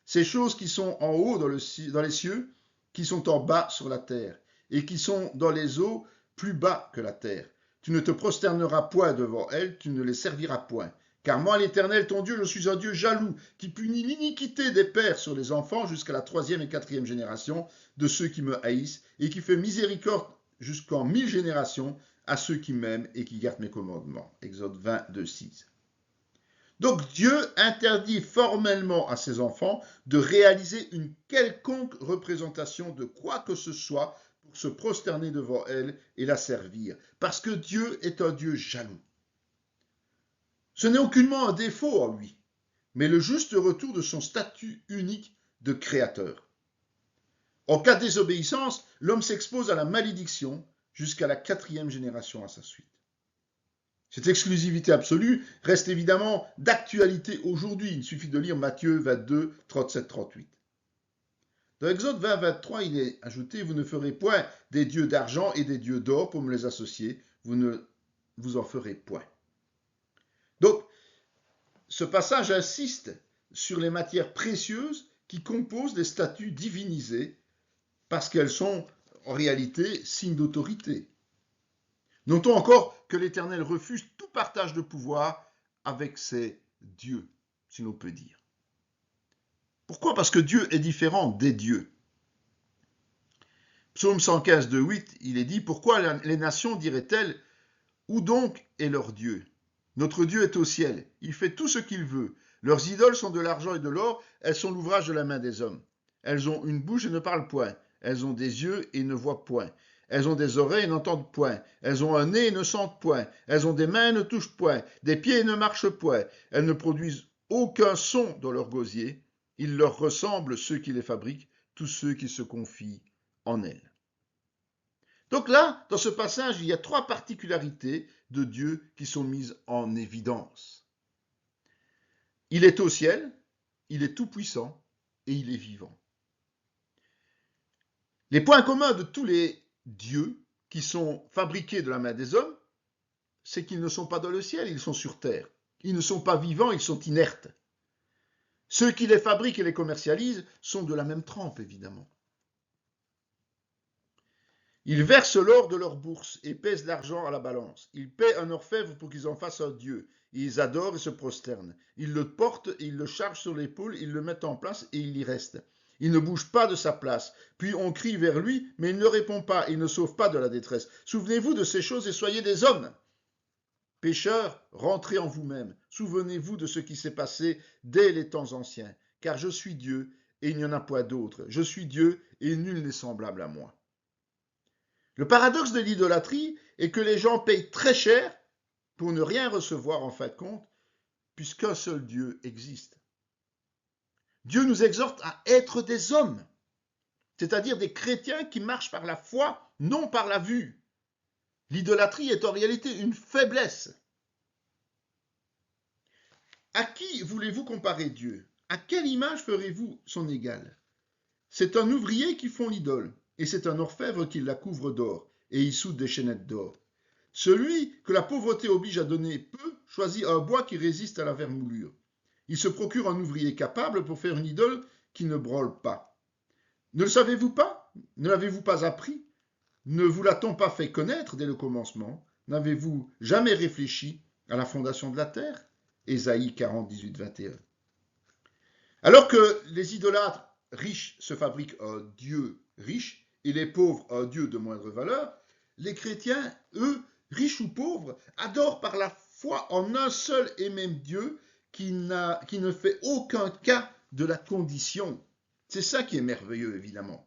Ces choses qui sont en haut dans les cieux, qui sont en bas sur la terre, et qui sont dans les eaux plus bas que la terre. Tu ne te prosterneras point devant elles, tu ne les serviras point. Car moi, l'Éternel, ton Dieu, je suis un Dieu jaloux, qui punit l'iniquité des pères sur les enfants jusqu'à la 3e et 4e génération de ceux qui me haïssent, et qui fait miséricorde jusqu'en 1000 générations à ceux qui m'aiment et qui gardent mes commandements. Exode 22, 6. Donc Dieu interdit formellement à ses enfants de réaliser une quelconque représentation de quoi que ce soit pour se prosterner devant elle et la servir, parce que Dieu est un Dieu jaloux. Ce n'est aucunement un défaut en lui, mais le juste retour de son statut unique de créateur. En cas de désobéissance, l'homme s'expose à la malédiction jusqu'à la 4e génération à sa suite. Cette exclusivité absolue reste évidemment d'actualité aujourd'hui. Il suffit de lire Matthieu 22, 37-38. Dans Exode 20, 23, il est ajouté « Vous ne ferez point des dieux d'argent et des dieux d'or pour me les associer, vous ne vous en ferez point. » Donc, ce passage insiste sur les matières précieuses qui composent des statues divinisées parce qu'elles sont en réalité signes d'autorité. Notons encore que l'Éternel refuse tout partage de pouvoir avec ses dieux, si l'on peut dire. Pourquoi? Parce que Dieu est différent des dieux. Psaume 115, 2, 8, il est dit « Pourquoi les nations diraient-elles, où donc est leur Dieu? Notre Dieu est au ciel, il fait tout ce qu'il veut. Leurs idoles sont de l'argent et de l'or, elles sont l'ouvrage de la main des hommes. Elles ont une bouche et ne parlent point, elles ont des yeux et ne voient point. Elles ont des oreilles et n'entendent point. Elles ont un nez et ne sentent point. Elles ont des mains et ne touchent point. Des pieds et ne marchent point. Elles ne produisent aucun son dans leur gosier. Il leur ressemble ceux qui les fabriquent, tous ceux qui se confient en elles. » Donc là, dans ce passage, il y a 3 particularités de Dieu qui sont mises en évidence. Il est au ciel, il est tout-puissant et il est vivant. Les points communs de tous les dieux qui sont fabriqués de la main des hommes, c'est qu'ils ne sont pas dans le ciel, ils sont sur terre. Ils ne sont pas vivants, ils sont inertes. Ceux qui les fabriquent et les commercialisent sont de la même trempe, évidemment. Ils versent l'or de leur bourse et pèsent l'argent à la balance. Ils paient un orfèvre pour qu'ils en fassent un dieu. Ils adorent et se prosternent. Ils le portent et ils le chargent sur l'épaule, ils le mettent en place et il y reste. Il ne bouge pas de sa place. Puis on crie vers lui, mais il ne répond pas, il ne sauve pas de la détresse. Souvenez-vous de ces choses et soyez des hommes. Pécheurs, rentrez en vous-même. Souvenez-vous de ce qui s'est passé dès les temps anciens. Car je suis Dieu et il n'y en a point d'autre. Je suis Dieu et nul n'est semblable à moi. Le paradoxe de l'idolâtrie est que les gens payent très cher pour ne rien recevoir en fin de compte, puisqu'un seul Dieu existe. Dieu nous exhorte à être des hommes, c'est-à-dire des chrétiens qui marchent par la foi, non par la vue. L'idolâtrie est en réalité une faiblesse. À qui voulez-vous comparer Dieu? À quelle image ferez-vous son égal? C'est un ouvrier qui fond l'idole, et c'est un orfèvre qui la couvre d'or, et y soude des chaînettes d'or. Celui que la pauvreté oblige à donner peu choisit un bois qui résiste à la vermoulure. Il se procure un ouvrier capable pour faire une idole qui ne brûle pas. Ne le savez-vous pas? Ne l'avez-vous pas appris? Ne vous l'a-t-on pas fait connaître dès le commencement? N'avez-vous jamais réfléchi à la fondation de la terre? Ésaïe 40, 18, 21. Alors que les idolâtres riches se fabriquent un Dieu riche et les pauvres un Dieu de moindre valeur, les chrétiens, eux, riches ou pauvres, adorent par la foi en un seul et même Dieu qui ne fait aucun cas de la condition. C'est ça qui est merveilleux, évidemment.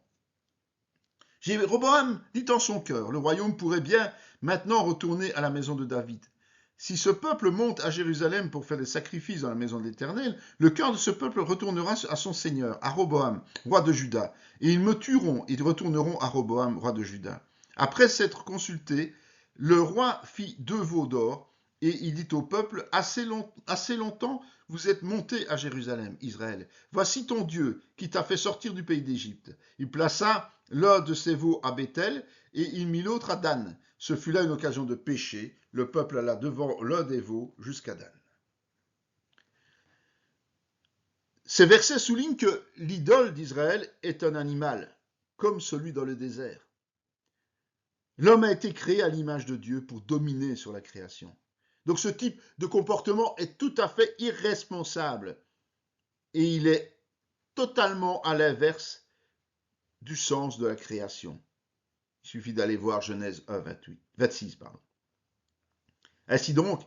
Jéroboam dit en son cœur, le royaume pourrait bien maintenant retourner à la maison de David. Si ce peuple monte à Jérusalem pour faire des sacrifices dans la maison de l'Éternel, le cœur de ce peuple retournera à son seigneur, à Roboam, roi de Juda, et ils me tueront, ils retourneront à Roboam, roi de Juda. Après s'être consulté, le roi fit 2 veaux d'or, et il dit au peuple, assez longtemps vous êtes montés à Jérusalem, Israël. Voici ton Dieu qui t'a fait sortir du pays d'Égypte. Il plaça l'un de ses veaux à Béthel, et il mit l'autre à Dan. Ce fut là une occasion de pécher. Le peuple alla devant l'un des veaux jusqu'à Dan. Ces versets soulignent que l'idole d'Israël est un animal, comme celui dans le désert. L'homme a été créé à l'image de Dieu pour dominer sur la création. Donc ce type de comportement est tout à fait irresponsable et il est totalement à l'inverse du sens de la création. Il suffit d'aller voir Genèse 1, 26. Ainsi donc,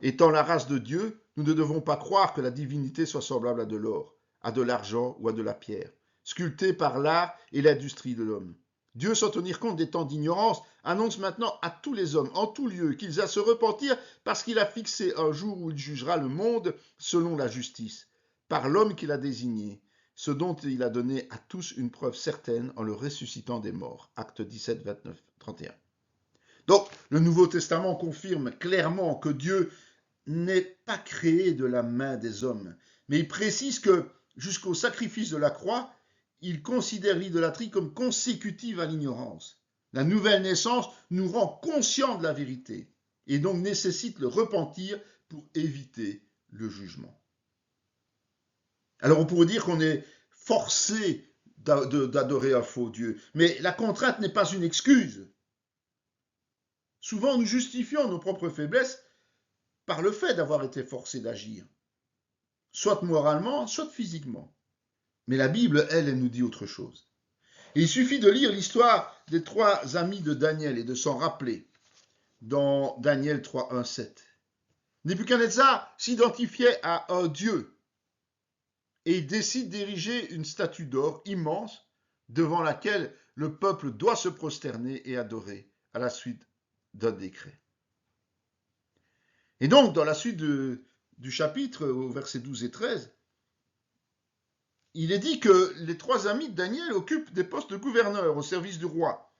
étant la race de Dieu, nous ne devons pas croire que la divinité soit semblable à de l'or, à de l'argent ou à de la pierre, sculptée par l'art et l'industrie de l'homme. Dieu, sans tenir compte des temps d'ignorance, annonce maintenant à tous les hommes, en tout lieu, qu'ils aient à se repentir parce qu'il a fixé un jour où il jugera le monde selon la justice, par l'homme qu'il a désigné, ce dont il a donné à tous une preuve certaine en le ressuscitant des morts. Actes 17, 29, 31. Donc, le Nouveau Testament confirme clairement que Dieu n'est pas créé de la main des hommes, mais il précise que jusqu'au sacrifice de la croix, il considère l'idolâtrie comme consécutive à l'ignorance. La nouvelle naissance nous rend conscients de la vérité et donc nécessite le repentir pour éviter le jugement. Alors on pourrait dire qu'on est forcé d'adorer un faux Dieu, mais la contrainte n'est pas une excuse. Souvent nous justifions nos propres faiblesses par le fait d'avoir été forcés d'agir, soit moralement, soit physiquement. Mais la Bible, elle nous dit autre chose. Et il suffit de lire l'histoire des 3 amis de Daniel et de s'en rappeler dans Daniel 3, 1, 7. Nebuchadnezzar s'identifiait à un dieu et il décide d'ériger une statue d'or immense devant laquelle le peuple doit se prosterner et adorer à la suite d'un décret. Et donc, dans la suite du chapitre, au verset 12 et 13, il est dit que les 3 amis de Daniel occupent des postes de gouverneurs au service du roi.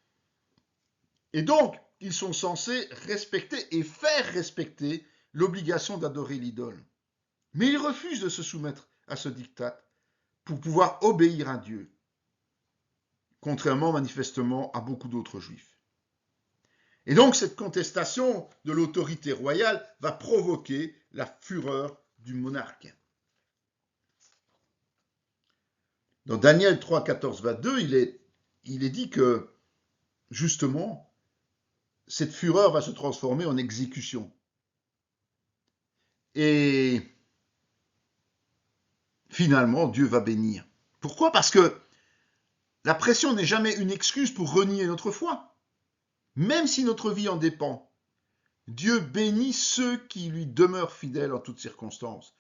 Et donc, ils sont censés respecter et faire respecter l'obligation d'adorer l'idole. Mais ils refusent de se soumettre à ce diktat pour pouvoir obéir à Dieu, contrairement manifestement à beaucoup d'autres juifs. Et donc, cette contestation de l'autorité royale va provoquer la fureur du monarque. Dans Daniel 3, 14, 22, il est dit que, justement, cette fureur va se transformer en exécution. Et finalement, Dieu va bénir. Pourquoi ? Parce que la pression n'est jamais une excuse pour renier notre foi. Même si notre vie en dépend, Dieu bénit ceux qui lui demeurent fidèles en toutes circonstances.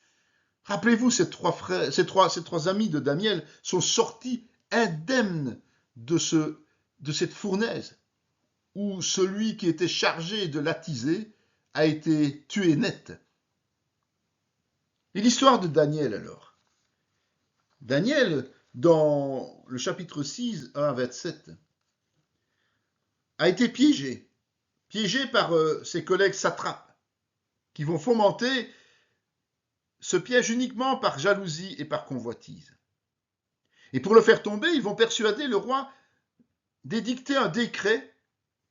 Rappelez-vous, ces trois amis de Daniel sont sortis indemnes de cette fournaise, où celui qui était chargé de l'attiser a été tué net. Et l'histoire de Daniel alors ? Daniel, dans le chapitre 6, 1 à 27, a été piégé par ses collègues satrapes, qui vont fomenter ce piège uniquement par jalousie et par convoitise. Et pour le faire tomber, ils vont persuader le roi d'édicter un décret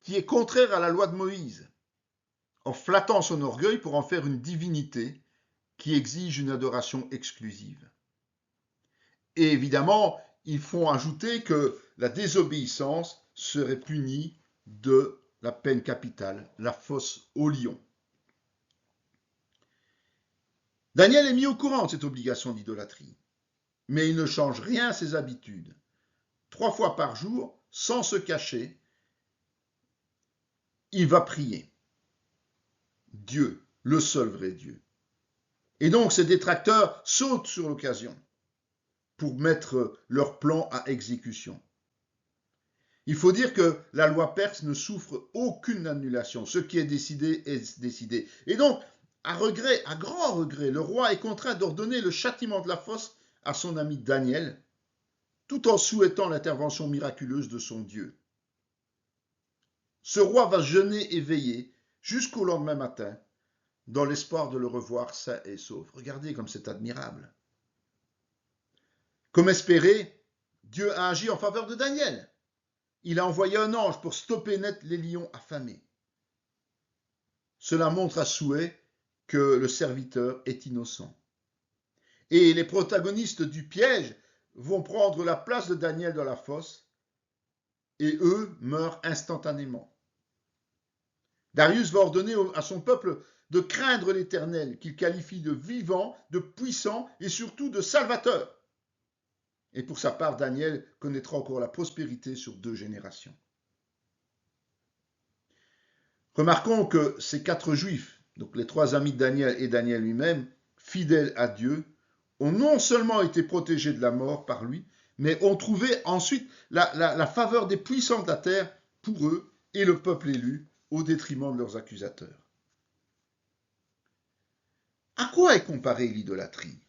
qui est contraire à la loi de Moïse, en flattant son orgueil pour en faire une divinité qui exige une adoration exclusive. Et évidemment, ils font ajouter que la désobéissance serait punie de la peine capitale, la fosse au lion. Daniel est mis au courant de cette obligation d'idolâtrie, mais il ne change rien à ses habitudes. 3 fois par jour, sans se cacher, il va prier. Dieu, le seul vrai Dieu. Et donc ses détracteurs sautent sur l'occasion pour mettre leur plan à exécution. Il faut dire que la loi perse ne souffre aucune annulation. Ce qui est décidé est décidé. Et donc, à regret, à grand regret, le roi est contraint d'ordonner le châtiment de la fosse à son ami Daniel, tout en souhaitant l'intervention miraculeuse de son Dieu. Ce roi va jeûner et veiller jusqu'au lendemain matin, dans l'espoir de le revoir sain et sauf. Regardez comme c'est admirable. Comme espéré, Dieu a agi en faveur de Daniel. Il a envoyé un ange pour stopper net les lions affamés. Cela montre à souhait que le serviteur est innocent. Et les protagonistes du piège vont prendre la place de Daniel dans la fosse, et eux meurent instantanément. Darius va ordonner à son peuple de craindre l'Éternel, qu'il qualifie de vivant, de puissant et surtout de salvateur. Et pour sa part, Daniel connaîtra encore la prospérité sur 2 générations. Remarquons que ces 4 juifs, donc les 3 amis de Daniel et Daniel lui-même, fidèles à Dieu, ont non seulement été protégés de la mort par lui, mais ont trouvé ensuite la faveur des puissants de la terre pour eux et le peuple élu, au détriment de leurs accusateurs. À quoi est comparée l'idolâtrie?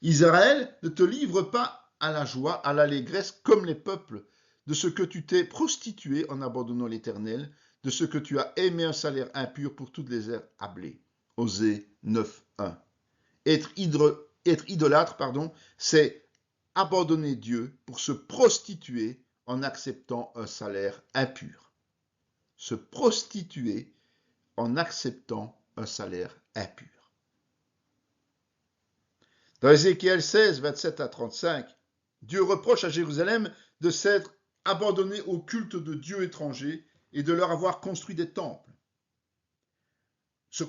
Israël, ne te livre pas à la joie, à l'allégresse, comme les peuples, de ce que tu t'es prostitué en abandonnant l'Éternel, de ce que tu as aimé un salaire impur pour toutes les heures à blé. Osée 9.1. Être idolâtre, c'est abandonner Dieu pour se prostituer en acceptant un salaire impur. Se prostituer en acceptant un salaire impur. Dans Ézéchiel 16, 27 à 35, Dieu reproche à Jérusalem de s'être abandonné au culte de dieux étrangers et de leur avoir construit des temples. Ce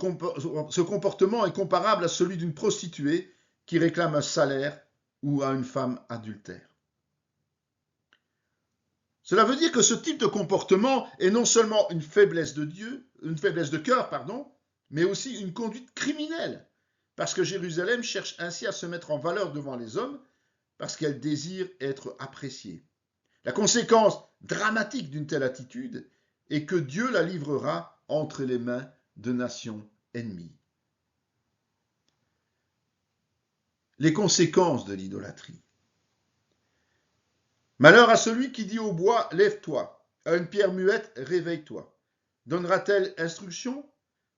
comportement est comparable à celui d'une prostituée qui réclame un salaire ou à une femme adultère. Cela veut dire que ce type de comportement est non seulement une faiblesse de cœur, mais aussi une conduite criminelle, parce que Jérusalem cherche ainsi à se mettre en valeur devant les hommes, parce qu'elle désire être appréciée. La conséquence dramatique d'une telle attitude est que Dieu la livrera entre les mains de nations ennemies. Les conséquences de l'idolâtrie. Malheur à celui qui dit au bois, lève-toi, à une pierre muette, réveille-toi. Donnera-t-elle instruction?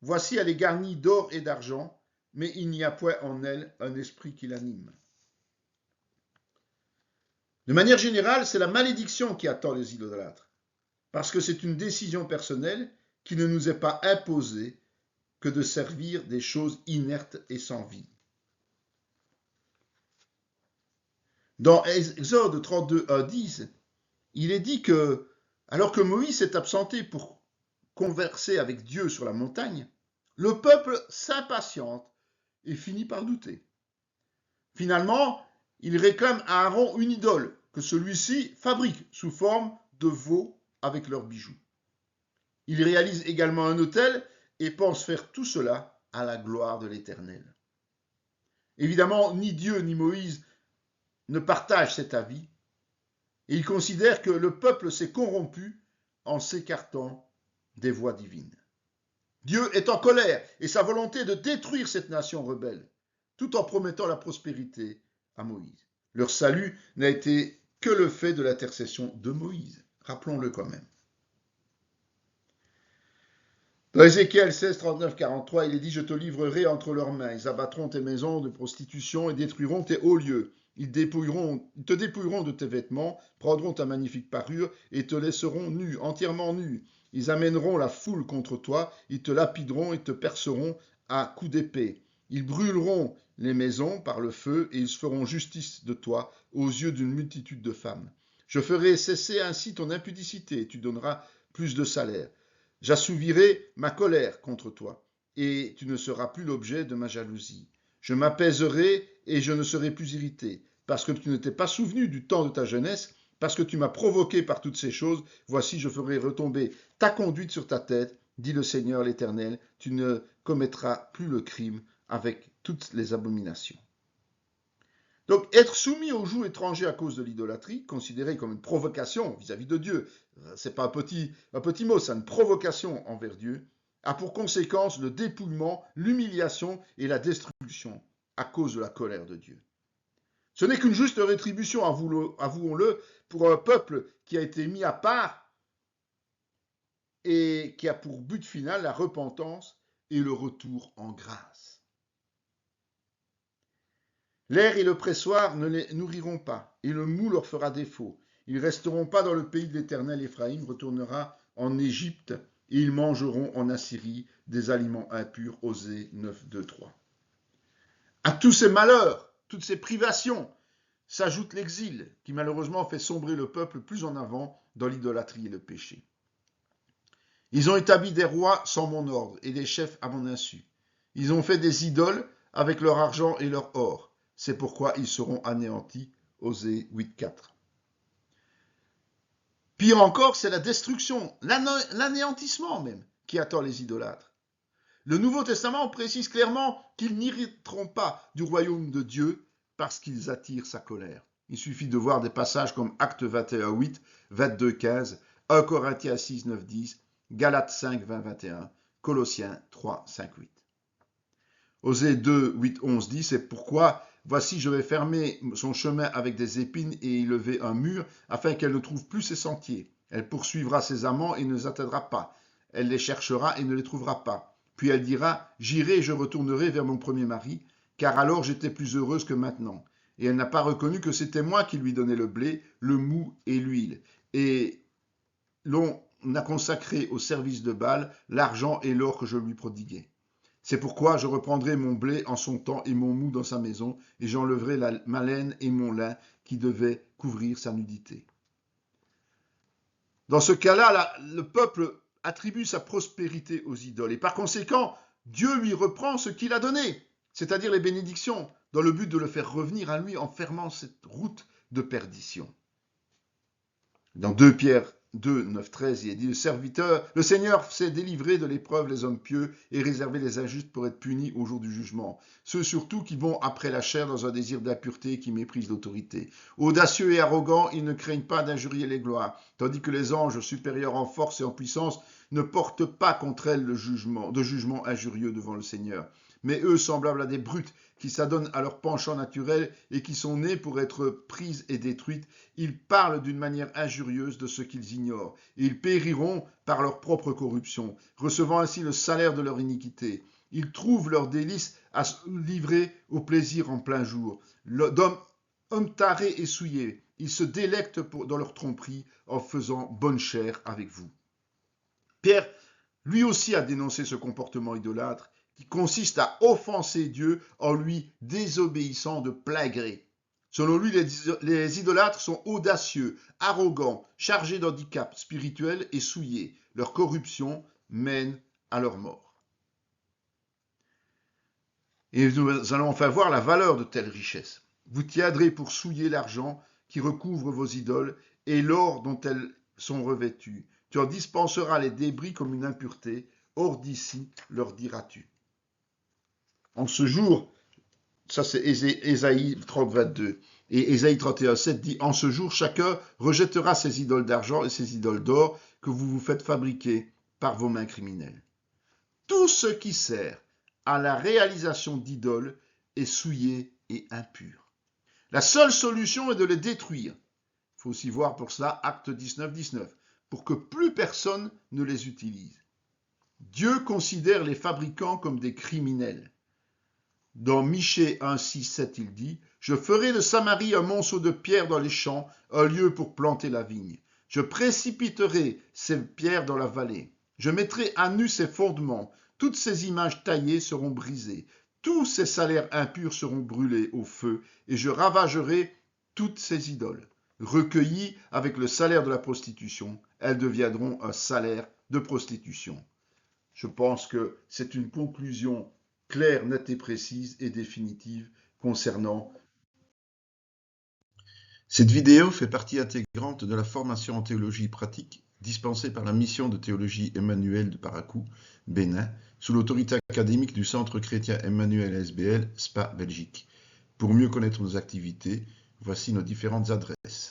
Voici, elle est garnie d'or et d'argent, mais il n'y a point en elle un esprit qui l'anime. De manière générale, c'est la malédiction qui attend les idolâtres, parce que c'est une décision personnelle qui ne nous est pas imposée que de servir des choses inertes et sans vie. Dans Exode 32, 1, 10, il est dit que, alors que Moïse s'est absenté pour converser avec Dieu sur la montagne, le peuple s'impatiente et finit par douter. Finalement, il réclame à Aaron une idole que celui-ci fabrique sous forme de veau avec leurs bijoux. Il réalise également un autel et pense faire tout cela à la gloire de l'Éternel. Évidemment, ni Dieu ni Moïse ne partagent cet avis et ils considèrent que le peuple s'est corrompu en s'écartant des voies divines. Dieu est en colère et sa volonté de détruire cette nation rebelle, tout en promettant la prospérité à Moïse. Leur salut n'a été que le fait de l'intercession de Moïse. Rappelons-le quand même. Dans Ézéchiel 16, 39, 43, il est dit « Je te livrerai entre leurs mains. Ils abattront tes maisons de prostitution et détruiront tes hauts lieux. Ils te dépouilleront de tes vêtements, prendront ta magnifique parure et te laisseront nu, entièrement nu. Ils amèneront la foule contre toi, ils te lapideront et te perceront à coups d'épée. Ils brûleront les maisons par le feu et ils se feront justice de toi aux yeux d'une multitude de femmes. Je ferai cesser ainsi ton impudicité et tu donneras plus de salaire. J'assouvirai ma colère contre toi et tu ne seras plus l'objet de ma jalousie. Je m'apaiserai et je ne serai plus irrité, parce que tu ne t'es pas souvenu du temps de ta jeunesse, parce que tu m'as provoqué par toutes ces choses. Voici, je ferai retomber ta conduite sur ta tête, dit le Seigneur l'Éternel. Tu ne commettras plus le crime avec toutes les abominations. Donc, être soumis au joug étranger à cause de l'idolâtrie, considéré comme une provocation vis-à-vis de Dieu, c'est pas un petit mot, c'est une provocation envers Dieu, a pour conséquence le dépouillement, l'humiliation et la destruction à cause de la colère de Dieu. Ce n'est qu'une juste rétribution, avouons-le, pour un peuple qui a été mis à part et qui a pour but final la repentance et le retour en grâce. L'air et le pressoir ne les nourriront pas, et le mou leur fera défaut. Ils ne resteront pas dans le pays de l'Éternel. Éphraïm retournera en Égypte, et ils mangeront en Assyrie des aliments impurs. Osée 9, 2, 3. À tous ces malheurs, toutes ces privations, s'ajoute l'exil, qui malheureusement fait sombrer le peuple plus en avant dans l'idolâtrie et le péché. Ils ont établi des rois sans mon ordre, et des chefs à mon insu. Ils ont fait des idoles avec leur argent et leur or. C'est pourquoi ils seront anéantis. Osée 8.4. Pire encore, c'est la destruction, l'anéantissement même, qui attend les idolâtres. Le Nouveau Testament précise clairement qu'ils n'hériteront pas du royaume de Dieu parce qu'ils attirent sa colère. Il suffit de voir des passages comme Actes 21.8, 22.15, 1 Corinthiens 6.9.10, Galates 5.20.21, Colossiens 3.5.8. Osée 2.8.11 dit, c'est pourquoi voici je vais fermer son chemin avec des épines et y lever un mur afin qu'elle ne trouve plus ses sentiers. Elle poursuivra ses amants et ne les atteindra pas. Elle les cherchera et ne les trouvera pas. Puis elle dira, j'irai et je retournerai vers mon premier mari, car alors j'étais plus heureuse que maintenant. Et elle n'a pas reconnu que c'était moi qui lui donnais le blé, le mou et l'huile. Et l'on a consacré au service de Baal l'argent et l'or que je lui prodiguais. C'est pourquoi je reprendrai mon blé en son temps et mon mou dans sa maison, et j'enlèverai ma laine et mon lin qui devaient couvrir sa nudité. Dans ce cas-là, le peuple attribue sa prospérité aux idoles, et par conséquent, Dieu lui reprend ce qu'il a donné, c'est-à-dire les bénédictions, dans le but de le faire revenir à lui en fermant cette route de perdition. Dans 2 Pierre 2, 9, 13, il est dit, le Seigneur s'est délivré de l'épreuve les hommes pieux et réservé les injustes pour être punis au jour du jugement. Ceux surtout qui vont après la chair dans un désir d'impureté et qui méprisent l'autorité. Audacieux et arrogants, ils ne craignent pas d'injurier les gloires, tandis que les anges supérieurs en force et en puissance ne portent pas contre elles de jugement injurieux devant le Seigneur. Mais eux, semblables à des brutes qui s'adonnent à leur penchant naturel et qui sont nés pour être prises et détruites, ils parlent d'une manière injurieuse de ce qu'ils ignorent, et ils périront par leur propre corruption, recevant ainsi le salaire de leur iniquité. Ils trouvent leur délice à se livrer au plaisir en plein jour. Hommes tarés et souillés, ils se délectent dans leur tromperie en faisant bonne chère avec vous. Pierre, lui aussi, a dénoncé ce comportement idolâtre qui consiste à offenser Dieu en lui désobéissant de plein gré. Selon lui, les idolâtres sont audacieux, arrogants, chargés d'handicap spirituel et souillés. Leur corruption mène à leur mort. Et nous allons enfin voir la valeur de telles richesses. Vous tiendrez pour souiller l'argent qui recouvre vos idoles et l'or dont elles sont revêtues. Tu en dispenseras les débris comme une impureté. Hors d'ici, leur diras-tu. En ce jour, ça c'est Ésaïe 30, 22. Et Ésaïe 31, 7 dit, en ce jour, chacun rejettera ses idoles d'argent et ses idoles d'or que vous vous faites fabriquer par vos mains criminelles. Tout ce qui sert à la réalisation d'idoles est souillé et impur. La seule solution est de les détruire. Il faut aussi voir pour cela Acte 19, 19, pour que plus personne ne les utilise. Dieu considère les fabricants comme des criminels. Dans Michée 1, 6, 7, il dit « Je ferai de Samarie un monceau de pierres dans les champs, un lieu pour planter la vigne. Je précipiterai ces pierres dans la vallée. Je mettrai à nu ses fondements. Toutes ces images taillées seront brisées. Tous ces salaires impurs seront brûlés au feu, et je ravagerai toutes ces idoles. Recueillies avec le salaire de la prostitution, elles deviendront un salaire de prostitution. » Je pense que c'est une conclusion claire, nette et précise et définitive concernant. Cette vidéo fait partie intégrante de la formation en théologie pratique dispensée par la mission de théologie Emmanuel de Parakou, Bénin, sous l'autorité académique du Centre chrétien Emmanuel SBL, Spa, Belgique. Pour mieux connaître nos activités, voici nos différentes adresses.